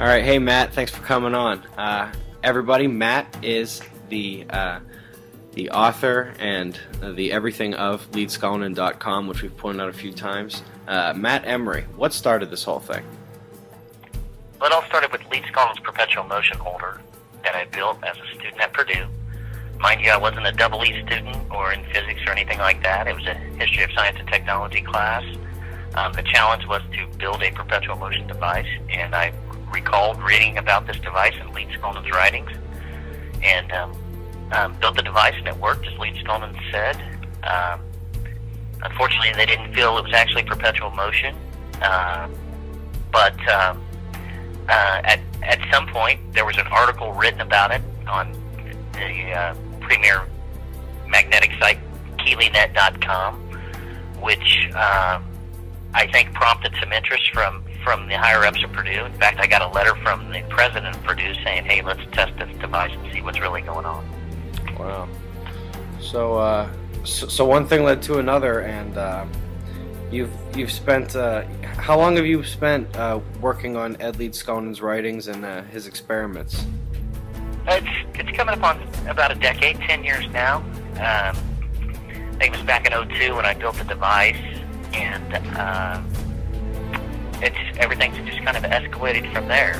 All right, hey Matt, thanks for coming on. Everybody, Matt is the author and the everything of leadscalling.com, which we've pointed out a few times. Matt Emery, what started this whole thing? Well, it all started with Leadscalling's perpetual motion holder that I built as a student at Purdue. Mind you, I wasn't a double E student or in physics or anything like that. It was a history of science and technology class. The challenge was to build a perpetual motion device, and I recalled reading about this device in Leadscalling's writings, and built the device, and it worked as Leadscalling said. Unfortunately, they didn't feel it was actually perpetual motion, but at some point there was an article written about it on the premier magnetic site KeelyNet.com, which I think prompted some interest from the higher-ups of Purdue. In fact, I got a letter from the president of Purdue saying, hey, let's test this device and see what's really going on. Wow. So one thing led to another, and you've spent how long have you spent working on Ed Leadscalling's writings and his experiments? It's coming up on about a decade, 10 years now. I think it was back in '02 when I built the device, and everything's just kind of escalated from there.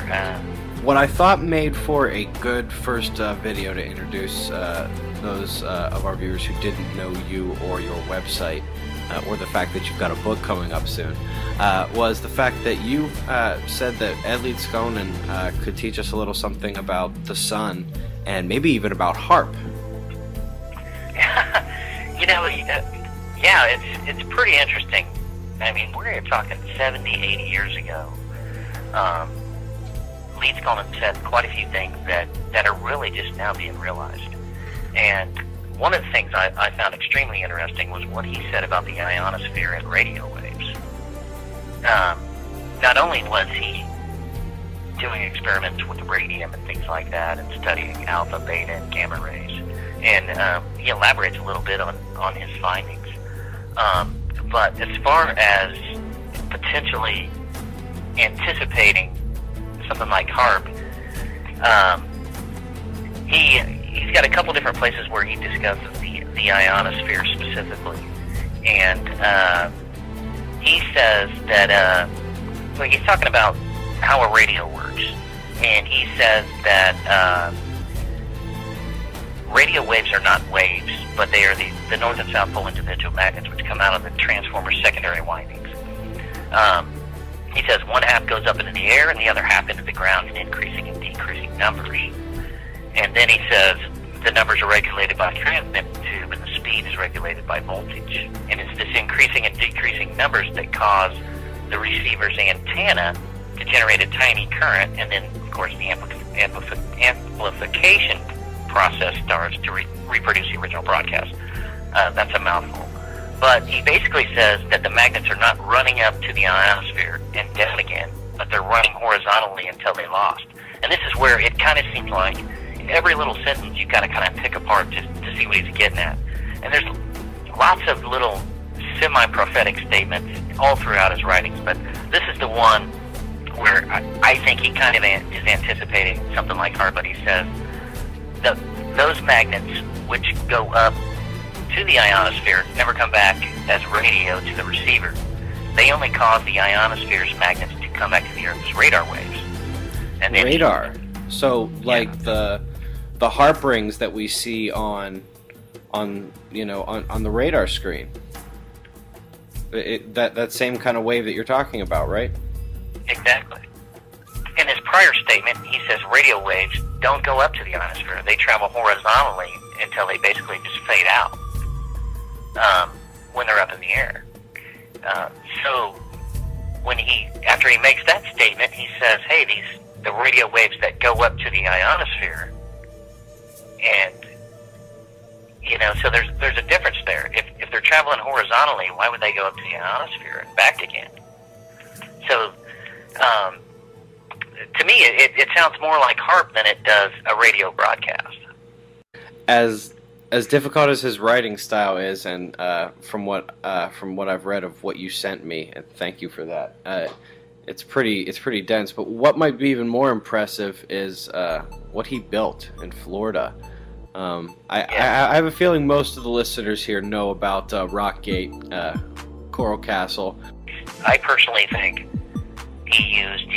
What I thought made for a good first video to introduce those of our viewers who didn't know you or your website, or the fact that you've got a book coming up soon, was the fact that you said that Ed Leadscalling could teach us a little something about the sun, and maybe even about Haarp. You know, yeah, it's pretty interesting. I mean, we're talking 70, 80 years ago. Leadscalling said quite a few things that are really just now being realized. And one of the things I found extremely interesting was what he said about the ionosphere and radio waves. Not only was he doing experiments with radium and things like that and studying alpha, beta, and gamma rays, and he elaborates a little bit on his findings. But as far as potentially anticipating something like Haarp, he's got a couple different places where he discusses the ionosphere specifically, and he says that well, he's talking about how a radio works, and he says that radio waves are not waves, but they are the north and south pole individual magnets which come out of the transformer's secondary windings. He says one half goes up into the air and the other half into the ground in increasing and decreasing numbers. And then he says the numbers are regulated by a transmit tube and the speed is regulated by voltage. And it's this increasing and decreasing numbers that cause the receiver's antenna to generate a tiny current, and then, of course, the amplification process starts to reproduce the original broadcast. That's a mouthful. But he basically says that the magnets are not running up to the ionosphere and down again, but they're running horizontally until they lost. And this is where it kind of seems like in every little sentence you've got to kind of pick apart just to see what he's getting at. And there's lots of little semi-prophetic statements all throughout his writings, but this is the one where I think he kind of is anticipating something like Haarp. But he says that those magnets which go up to the ionosphere never come back as radio to the receiver. They only cause the ionosphere's magnets to come back to the Earth's radar waves. And then radar. So, like, yeah, the Haarp rings that we see on the radar screen. That same kind of wave that you're talking about, right? Exactly. In his prior statement, he says radio waves don't go up to the ionosphere. They travel horizontally until they basically just fade out when they're up in the air. So after he makes that statement, he says, hey, the radio waves that go up to the ionosphere, and so there's a difference there. If they're traveling horizontally, why would they go up to the ionosphere and back again? So to me, it sounds more like Haarp than it does a radio broadcast. As difficult as his writing style is, and from what I've read of what you sent me, and thank you for that, it's pretty dense. But what might be even more impressive is what he built in Florida. I have a feeling most of the listeners here know about RockGate, Coral Castle. I personally think he used,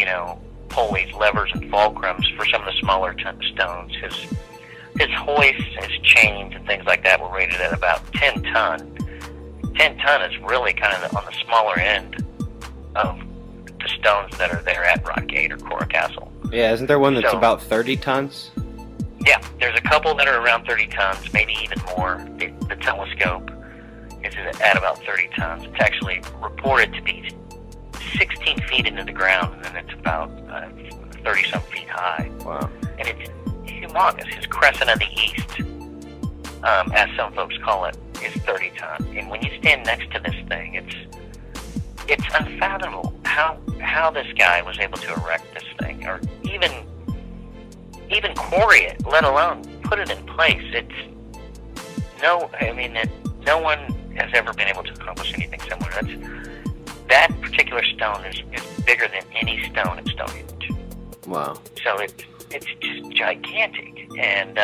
pulleys, levers, and fulcrums for some of the smaller stones. His hoists, his chains, and things like that were rated at about 10 ton. 10 ton is really kind of on the smaller end of the stones that are there at RockGate or Coral Castle. Yeah, isn't there one that's about 30 tons? Yeah, there's a couple that are around 30 tons, maybe even more. The telescope is at about 30 tons. It's actually reported to be 16 feet into the ground, and then it's about 30-some feet high. Wow. And it's humongous. His Crescent of the East, as some folks call it, is 30 tons. And when you stand next to this thing, it's unfathomable how this guy was able to erect this thing, or even quarry it, let alone put it in place. No one has ever been able to accomplish anything similar. That particular stone is bigger than any stone in Stonehenge. Wow. So it's just gigantic, and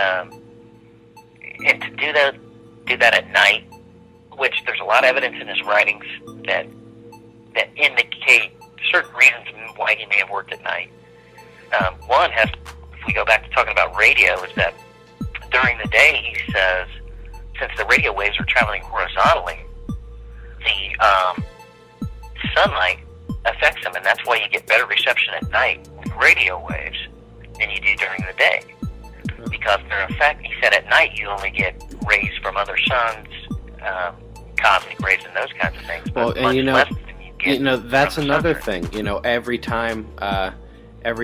to do that at night, which there's a lot of evidence in his writings that indicate certain reasons why he may have worked at night. One has, if we go back to talking about radio, is that during the day, he says, since the radio waves are traveling horizontally, the sunlight affects them, and that's why you get better reception at night with radio waves than you do during the day. Because their effect, he said, at night you only get rays from other suns, cosmic rays, and those kinds of things. Well, and that's another thing. Every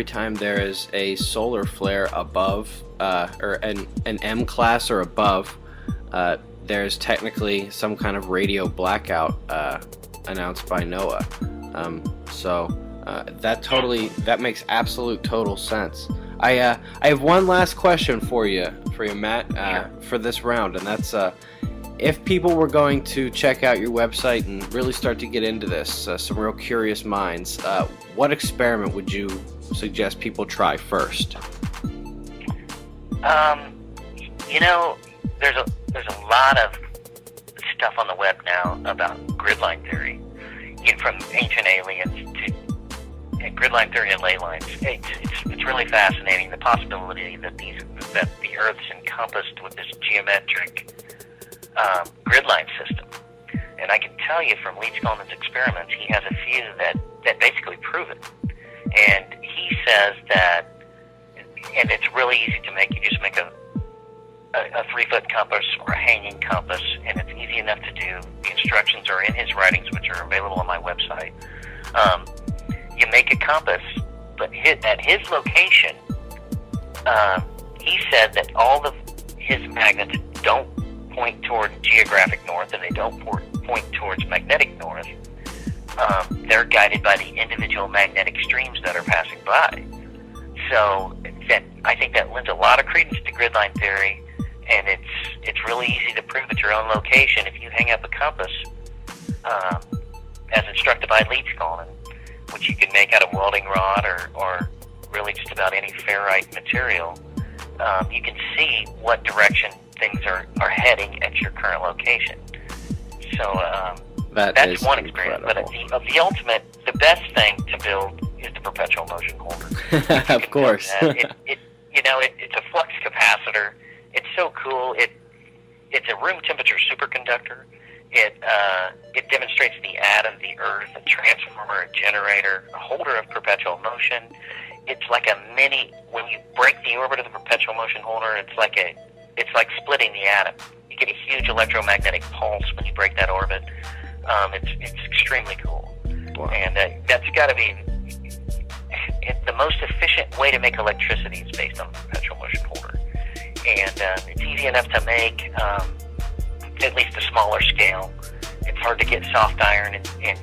time there is a solar flare above, or an M class or above, there's technically some kind of radio blackout announced by NOAA. That makes absolute total sense. I have one last question for you, Matt, for this round, and that's if people were going to check out your website and really start to get into this, some real curious minds, what experiment would you suggest people try first? There's a lot of stuff on the web now about gridline theory, from ancient aliens to gridline theory and ley lines. It's really fascinating, the possibility that the Earth's encompassed with this geometric gridline system. And I can tell you from Leach Coleman's experiments, he has a few that basically prove it. And he says that, and it's really easy to make. You just make a 3-foot compass or a hanging compass, and it's easy enough to do. The instructions are in his writings, which are available on my website. You make a compass, but at his location, he said that all of his magnets don't point toward geographic north, and they don't point towards magnetic north. They're guided by the individual magnetic streams that are passing by. So I think that lends a lot of credence to gridline theory, and it's really easy to prove at your own location if you hang up a compass, as instructed by Leach Coleman, which you can make out of welding rod or really just about any ferrite material. You can see what direction things are heading at your current location. So that's one experience. But the ultimate, the best thing to build is the perpetual motion holder. Of course. It's a flux capacitor. It's so cool. It's a room temperature superconductor. It demonstrates the atom, the earth, a transformer, a generator, a holder of perpetual motion. It's like a mini. When you break the orbit of the perpetual motion holder, it's like splitting the atom. You get a huge electromagnetic pulse when you break that orbit. It's extremely cool. Wow. And that's got to be the most efficient way to make electricity is based on the perpetual motion holder. And it's easy enough to make, at least a smaller scale. It's hard to get soft iron, and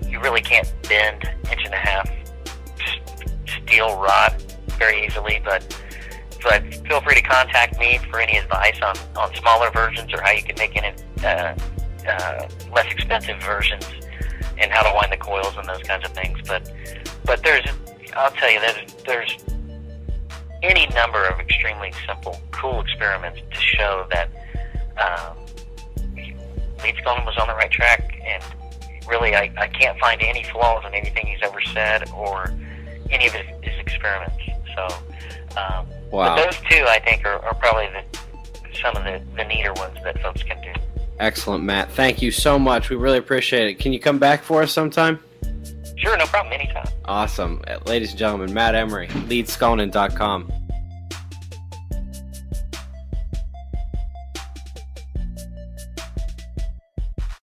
you really can't bend 1.5 inch steel rod very easily. But feel free to contact me for any advice on smaller versions or how you can make less expensive versions and how to wind the coils and those kinds of things. But But I'll tell you, there's any number of extremely simple, cool experiments to show that Leeds Coleman was on the right track, and really I can't find any flaws in anything he's ever said or any of his experiments. So, wow. But those two, I think, are probably some of the neater ones that folks can do. Excellent, Matt. Thank you so much. We really appreciate it. Can you come back for us sometime? Sure, no problem, anytime. Awesome. Ladies and gentlemen, Matt Emery, leadsconan.com.